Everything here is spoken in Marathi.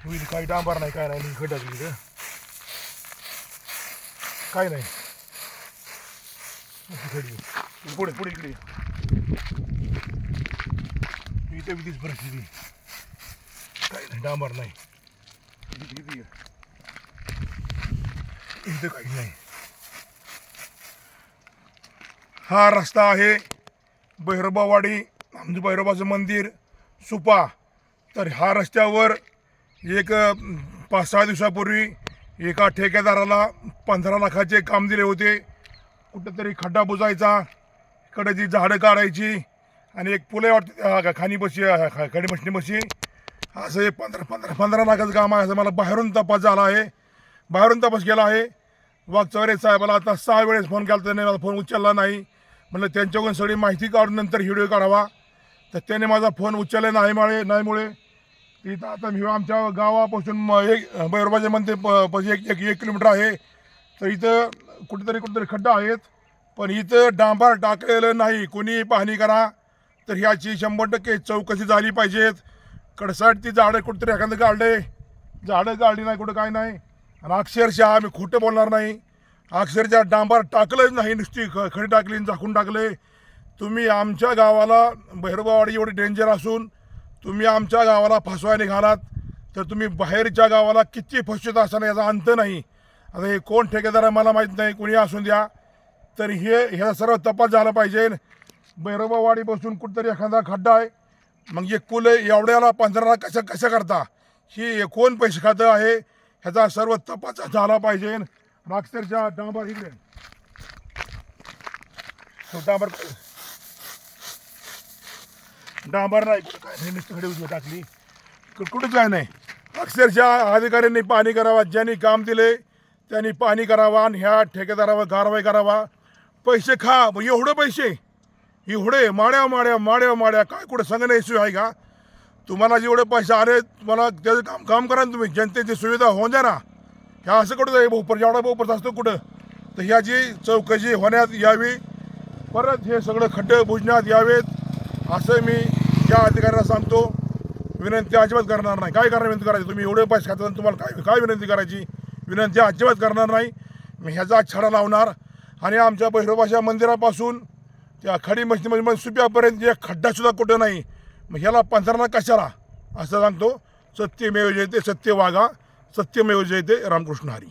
होईल काही डांबर नाही काय नाही खड्डा तिथं काय नाही खडी पुढे पुढे इकडे इथे तीच परिस्थिती काय नाही डांबर नाही इथं काही नाही. हा रस्ता आहे भैरोबावाडी आमचं भैरोबाचं मंदिर सुपा. तर ह्या रस्त्यावर एक 5-6 दिवसापूर्वी एका ठेकेदाराला 15 लाखाचे काम दिले होते. कुठंतरी खड्डा बुजायचा, इकडे जी झाडं काढायची आणि एक पुले वाटते खानी बशी खडी मशनी बशी असं हे 15 लाखाचं काम आहे. असं मला बाहेरून तपास झाला आहे, बाहेरून तपास केला आहे. वाघचौरे साहेबाला आता 6 वेळेस फोन केला, त्याने मला फोन उचलला नाही. म्हणलं त्यांच्याकडून सगळी माहिती काढून नंतर व्हिडिओ काढावा. तर त्याने माझा फोन उचलला नाहीमुळे तिथं आता मी आमच्या गावापासून भैरोबाचे मंदिर 1 किलोमीटर आहे. तर इथं कुठेतरी खड्डा आहेत, पण इथं डांबर टाकलेलं नाही. कोणी पाहणी करा तर ह्याची 100% चौकशी झाली पाहिजेत. कडसाट ती झाडं कुठेतरी एखादं काढले, झाडं काढली नाही कुठं काय नाही. आणि अक्षरशः मी खोटं बोलणार नाही, अक्षरशः डांबर टाकलंच नाही, नुसती खडी टाकली झाकून टाकले. तुम्ही आमच्या गावाला भैरोबावाडी एवढी डेंजर असून तुम्ही आमच्या गावाला फसवाय निघालात तर तुम्ही बाहेरच्या गावाला किती फसवत असताना याचा अंत नाही. आता हे कोण ठेकेदार आहे मला माहीत नाही, कोणी असून द्या. तर ह्याचा सर्व तपास झाला पाहिजे. भैरोबावाडी बसून कुठंतरी एखादा खड्डा आहे, मग एक पूल एवढ्याला 15 लाख कसं करता, ही कोण पैसे खातं आहे ह्याचा सर्व तपास झाला पाहिजे. अक्षरशः डांबर इकडे डांबर नाही कुठं काय नाही, नुसतं खडी उजवी टाकली कुठं काय नाही. अक्षरशः अधिकाऱ्यांनी पाणी करावा, ज्यांनी काम दिले त्यांनी पाणी करावा आणि ह्या ठेकेदारावर कारवाई करावा. पैसे खा, एवढं पैसे एवढे माड्या काय कुठं सांगण्याची सोय आहे का? तुम्हाला जेवढे पैसे आले तुम्हाला त्याचं काम करा ना तुम्ही, जनतेची सुविधा होऊन द्या ना. ह्या असं कुठं आहे भोपर जेवढा भोपर असतो कुठं. तर ह्याची चौकशी होण्यात यावी, परत हे सगळं खड्डे बुजण्यात यावेत असं मी या अधिकाऱ्याला सांगतो. विनंती अजिबात करणार नाही. काय करणार विनंती करायची? तुम्ही एवढे पैसे खातात तुम्हाला काय विनंती करायची? विनंती अजिबात करणार नाही. मी ह्याचा छडा लावणार आणि आमच्या भैरोबाच्या मंदिरापासून त्या खडी मशीन सुप्यापर्यंत एक खड्डासुद्धा कुठं नाही. मग ह्याला 15 लाख कशाला असं सांगतो. सत्यमेव जयते, सत्य वागा, सत्यमेव जयते. रामकृष्ण हरी.